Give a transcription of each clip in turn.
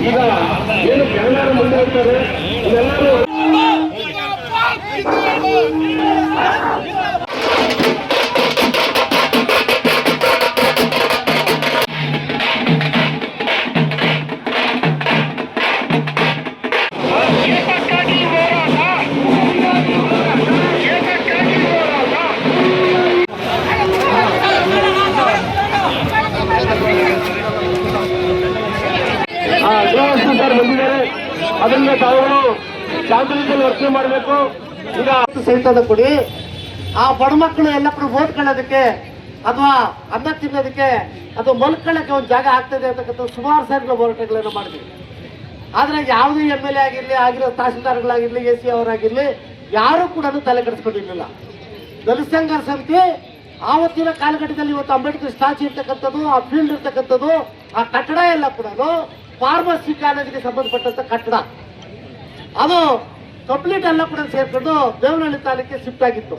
ಈಗ ಏನು ಜನರ ಮುಂದೆ ಇರ್ತಾರೆ ಇದೆಲ್ಲರೂ ಬಂದಿದ್ದಾರೆ. ಅದನ್ನ ತಾವುಗಳು ಶಾಂತಿಯುತವಾಗಿ ವರ್ತನೆ ಮಾಡಬೇಕು. ಈಗ ಸಹಿತ ಕೊಡಿ. ಆ ಬಡ ಮಕ್ಕಳು ಎಲ್ಲ ಕೂಡ ಓದ್ಕೊಳ್ಳೋದಕ್ಕೆ ಅಥವಾ ಅನ್ನ ತಿನ್ನೋದಕ್ಕೆ ಅಥವಾ ಮಲ್ಕೊಳ್ಳೋಕ್ಕೆ ಒಂದು ಜಾಗ ಆಗ್ತದೆ ಅಂತಕ್ಕಂಥ ಸುಮಾರು ಸಾರಿ ನಾವು ಹೋರಾಟಗಳನ್ನು ಮಾಡಿದ್ವಿ. ಆದರೆ ಯಾವುದೇ MLA ಆಗಿರಲಿ, ಆಗಿರೋ ತಹಸೀಲ್ದಾರ್ಗಳಾಗಿರಲಿ, AC ಅವರಾಗಿರಲಿ ಯಾರೂ ಕೂಡ ತಲೆ ಕೆಡಿಸ್ಕೊಂಡಿರಲಿಲ್ಲ. ದಲಿತ ಸಂಘರ್ಷ ಸಮಿತಿ ಆವತ್ತಿನ ಕಾಲಘಟ್ಟದಲ್ಲಿ ಇವತ್ತು ಅಂಬೇಡ್ಕರ್ ಸ್ಟ್ಯಾಚ್ಯೂ ಇರ್ತಕ್ಕಂಥದ್ದು, ಆ ಫೀಲ್ಡ್ ಇರ್ತಕ್ಕಂಥದ್ದು, ಆ ಕಟ್ಟಡ ಎಲ್ಲ ಕೂಡ ಫಾರ್ಮಸಿ ಕಾಲೇಜಿಗೆ ಸಂಬಂಧಪಟ್ಟಂತ ಕಟ್ಟಡ. ಅದು ಕಂಪ್ಲೀಟ್ ಎಲ್ಲ ಕೂಡ ಸೇರ್ಕೊಂಡು ದೇವನಹಳ್ಳಿ ತಾಲೂಕಿಗೆ ಶಿಫ್ಟ್ ಆಗಿತ್ತು.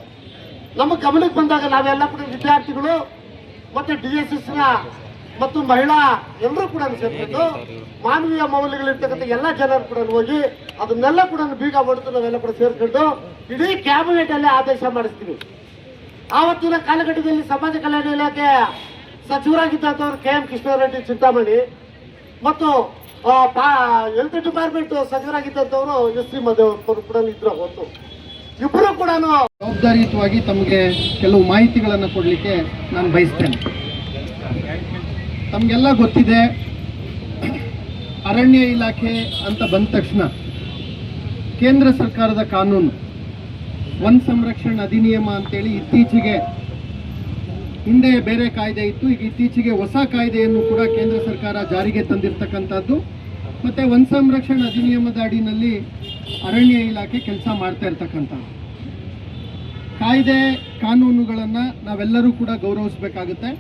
ನಮ್ಮ ಗಮನಕ್ಕೆ ಬಂದಾಗ ನಾವೆಲ್ಲ ಕೂಡ ವಿದ್ಯಾರ್ಥಿಗಳು ಮತ್ತೆ DSS ಮತ್ತು ಮಹಿಳಾ ಎಲ್ಲರೂ ಕೂಡ ಸೇರ್ಕೊಂಡು ಮಾನವೀಯ ಮೌಲ್ಯಗಳಿರ್ತಕ್ಕಂಥ ಎಲ್ಲ ಜನರು ಕೂಡ ಹೋಗಿ ಅದನ್ನೆಲ್ಲ ಕೂಡ ಬೀಗ ಹೊಡೆದು ನಾವೆಲ್ಲ ಕೂಡ ಸೇರ್ಕೊಂಡು ಇಡೀ ಕ್ಯಾಬಿನೆಟ್ ಅಲ್ಲೇ ಆದೇಶ ಮಾಡಿಸ್ತೀವಿ. ಆವತ್ತಿನ ಕಾಲಘಟ್ಟದಲ್ಲಿ ಸಮಾಜ ಕಲ್ಯಾಣ ಇಲಾಖೆ ಸಚಿವರಾಗಿದ್ದಂಥವ್ರು KM ಕೃಷ್ಣಾರೆಡ್ಡಿ ಚಿಂತಾಮಣಿ ಮತ್ತು ಹೆಲ್ತ್ ಡಿಪಾರ್ಟ್ಮೆಂಟ್ ಸಚಿವರಾಗಿದ್ದಂಥವರು SD ಮಧು ಕೂಡ ಇದ್ರು. ಅವತ್ತು ಇಬ್ಬರು ಕೂಡ ಜವಾಬ್ದಾರಿಯುತವಾಗಿ ತಮಗೆ ಕೆಲವು ಮಾಹಿತಿಗಳನ್ನು ಕೊಡಲಿಕ್ಕೆ ನಾನು ಬಯಸ್ತೇನೆ. ತಮಗೆಲ್ಲ ಗೊತ್ತಿದೆ, ಅರಣ್ಯ ಇಲಾಖೆ ಅಂತ ಬಂದ ತಕ್ಷಣ ಕೇಂದ್ರ ಸರ್ಕಾರದ ಕಾನೂನು ವನ ಸಂರಕ್ಷಣಾ ಅಧಿನಿಯಮ ಅಂತೇಳಿ ಇತ್ತೀಚೆಗೆ, ಹಿಂದೆ ಬೇರೆ ಕಾಯ್ದೆ ಇತ್ತು, ಈಗ ಇತ್ತೀಚೆಗೆ ಹೊಸ ಕಾಯ್ದೆಯನ್ನು ಕೂಡ ಕೇಂದ್ರ ಸರ್ಕಾರ ಜಾರಿಗೆ ತಂದಿರತಕ್ಕಂಥದ್ದು. ಮತ್ತು ವನ ಸಂರಕ್ಷಣಾ ಅಧಿನಿಯಮದ ಅಡಿನಲ್ಲಿ ಅರಣ್ಯ ಇಲಾಖೆ ಕೆಲಸ ಮಾಡ್ತಾ ಇರ್ತಕ್ಕಂಥದ್ದು. ಕಾಯ್ದೆ ಕಾನೂನುಗಳನ್ನು ನಾವೆಲ್ಲರೂ ಕೂಡ ಗೌರವಿಸಬೇಕಾಗುತ್ತೆ.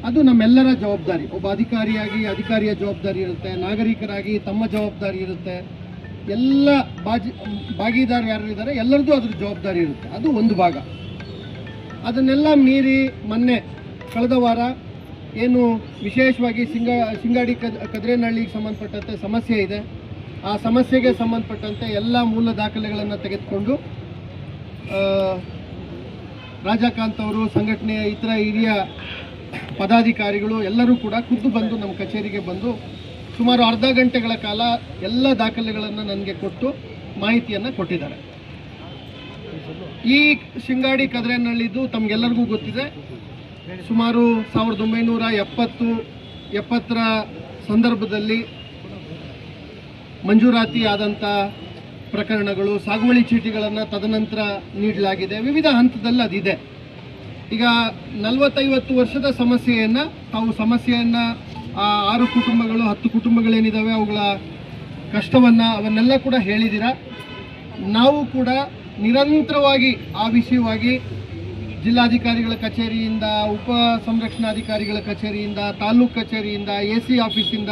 ಅದು ನಮ್ಮೆಲ್ಲರ ಜವಾಬ್ದಾರಿ. ಒಬ್ಬ ಅಧಿಕಾರಿಯಾಗಿ ಅಧಿಕಾರಿಯ ಜವಾಬ್ದಾರಿ ಇರುತ್ತೆ, ನಾಗರಿಕರಾಗಿ ತಮ್ಮ ಜವಾಬ್ದಾರಿ ಇರುತ್ತೆ, ಎಲ್ಲ ಭಾಗಿದಾರ ಯಾರಿದ್ದಾರೆ ಎಲ್ಲರದ್ದು ಅದ್ರ ಜವಾಬ್ದಾರಿ ಇರುತ್ತೆ. ಅದು ಒಂದು ಭಾಗ. ಅದನ್ನೆಲ್ಲ ಮೀರಿ ಮೊನ್ನೆ ಕಳೆದ ವಾರ ಏನು ವಿಶೇಷವಾಗಿ ಶಿಂಗಾಡಿ ಕದ್ರೇನಹಳ್ಳಿಗೆ ಸಂಬಂಧಪಟ್ಟಂತೆ ಸಮಸ್ಯೆ ಇದೆ, ಆ ಸಮಸ್ಯೆಗೆ ಸಂಬಂಧಪಟ್ಟಂತೆ ಎಲ್ಲ ಮೂಲ ದಾಖಲೆಗಳನ್ನು ತೆಗೆದುಕೊಂಡು ರಾಜಕಾಂತ್ ಅವರು, ಸಂಘಟನೆಯ ಇತರ ಹಿರಿಯ ಪದಾಧಿಕಾರಿಗಳು ಎಲ್ಲರೂ ಕೂಡ ಖುದ್ದು ಬಂದು ನಮ್ಮ ಕಚೇರಿಗೆ ಬಂದು ಸುಮಾರು ಅರ್ಧ ಗಂಟೆಗಳ ಕಾಲ ಎಲ್ಲ ದಾಖಲೆಗಳನ್ನು ನನಗೆ ಕೊಟ್ಟು ಮಾಹಿತಿಯನ್ನು ಕೊಟ್ಟಿದ್ದಾರೆ. ಈ ಶಿಂಗಾಡಿ ಕದ್ರೇನಹಳ್ಳಿದು ತಮಗೆಲ್ಲರಿಗೂ ಗೊತ್ತಿದೆ. ಸುಮಾರು 1970ರ ಸಂದರ್ಭದಲ್ಲಿ ಮಂಜೂರಾತಿ ಆದಂಥ ಪ್ರಕರಣಗಳು, ಸಾಗುವಳಿ ಚೀಟಿಗಳನ್ನು ತದನಂತರ ನೀಡಲಾಗಿದೆ. ವಿವಿಧ ಹಂತದಲ್ಲಿ ಅದಿದೆ. ಈಗ 40-50 ವರ್ಷದ ಸಮಸ್ಯೆಯನ್ನು ಸಮಸ್ಯೆಯನ್ನು 6 ಕುಟುಂಬಗಳು 10 ಕುಟುಂಬಗಳೇನಿದ್ದಾವೆ ಅವುಗಳ ಕಷ್ಟವನ್ನು ಅವನ್ನೆಲ್ಲ ಕೂಡ ಹೇಳಿದ್ದೀರಾ. ನಾವು ಕೂಡ ನಿರಂತರವಾಗಿ ಆ ವಿಷಯವಾಗಿ ಜಿಲ್ಲಾಧಿಕಾರಿಗಳ ಕಚೇರಿಯಿಂದ, ಉಪ ಸಂರಕ್ಷಣಾಧಿಕಾರಿಗಳ ಕಚೇರಿಯಿಂದ, ತಾಲೂಕು ಕಚೇರಿಯಿಂದ, AC ಆಫೀಸಿಂದ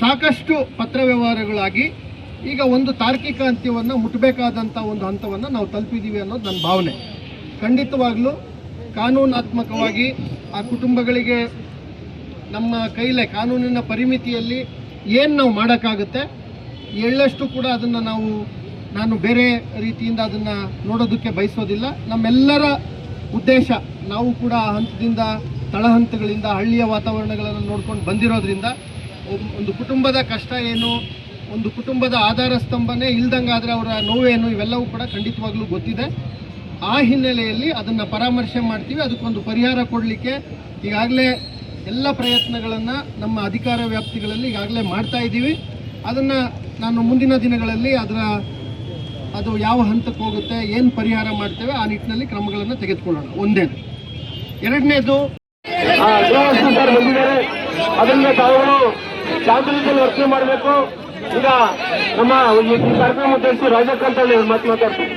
ಸಾಕಷ್ಟು ಪತ್ರ ವ್ಯವಹಾರಗಳಾಗಿ ಈಗ ಒಂದು ತಾರ್ಕಿಕ ಅಂತ್ಯವನ್ನು ಮುಟ್ಟಬೇಕಾದಂಥ ಒಂದು ಹಂತವನ್ನು ನಾವು ತಲುಪಿದ್ದೀವಿ ಅನ್ನೋದು ನನ್ನ ಭಾವನೆ. ಖಂಡಿತವಾಗಲೂ ಕಾನೂನಾತ್ಮಕವಾಗಿ ಆ ಕುಟುಂಬಗಳಿಗೆ ನಮ್ಮ ಕೈಲೇ ಕಾನೂನಿನ ಪರಿಮಿತಿಯಲ್ಲಿ ಏನು ನಾವು ಮಾಡೋಕ್ಕಾಗುತ್ತೆ ಎಳ್ಳಷ್ಟು ಕೂಡ ಅದನ್ನು ನಾನು ಬೇರೆ ರೀತಿಯಿಂದ ಅದನ್ನು ನೋಡೋದಕ್ಕೆ ಬಯಸೋದಿಲ್ಲ. ನಮ್ಮೆಲ್ಲರ ಉದ್ದೇಶ, ನಾವು ಕೂಡ ಹಂತದಿಂದ ತಳಹಂತಗಳಿಂದ ಹಳ್ಳಿಯ ವಾತಾವರಣಗಳನ್ನು ನೋಡ್ಕೊಂಡು ಬಂದಿರೋದ್ರಿಂದ ಒಂದು ಕುಟುಂಬದ ಕಷ್ಟ ಏನು, ಒಂದು ಕುಟುಂಬದ ಆಧಾರ ಸ್ತಂಭನೇ ಇಲ್ದಂಗಾದರೆ ಅವರ ನೋವೇನು, ಇವೆಲ್ಲವೂ ಕೂಡ ಖಂಡಿತವಾಗ್ಲೂ ಗೊತ್ತಿದೆ. ಆ ಹಿನ್ನೆಲೆಯಲ್ಲಿ ಅದನ್ನು ಪರಾಮರ್ಶೆ ಮಾಡ್ತೀವಿ. ಅದಕ್ಕೊಂದು ಪರಿಹಾರ ಕೊಡಲಿಕ್ಕೆ ಈಗಾಗಲೇ ಎಲ್ಲ ಪ್ರಯತ್ನಗಳನ್ನು ನಮ್ಮ ಅಧಿಕಾರ ವ್ಯಾಪ್ತಿಗಳಲ್ಲಿ ಈಗಾಗಲೇ ಮಾಡ್ತಾ ಇದ್ದೀವಿ. ಅದನ್ನು ನಾನು ಮುಂದಿನ ದಿನಗಳಲ್ಲಿ ಅದು ಯಾವ ಹಂತಕ್ಕೆ ಹೋಗುತ್ತೆ, ಏನು ಪರಿಹಾರ ಮಾಡ್ತೇವೆ ಆ ನಿಟ್ಟಿನಲ್ಲಿ ಕ್ರಮಗಳನ್ನು ತೆಗೆದುಕೊಳ್ಳೋಣ. ಒಂದೇದು. ಎರಡನೇದು, ಬಂದಿದ್ದಾರೆ. ಅದನ್ನ ತಾವುಗಳು ಶಾಂತಿಯುತವಾಗಿ ವರ್ತನೆ ಮಾಡಬೇಕು. ಈಗ ನಮ್ಮ ಈ ಕಾರ್ಯಕ್ರಮ ಉದ್ದೇಶಿಸಿ ರಾಜಕಾಂತ್ ಮಾತಾಡ್ತೀವಿ.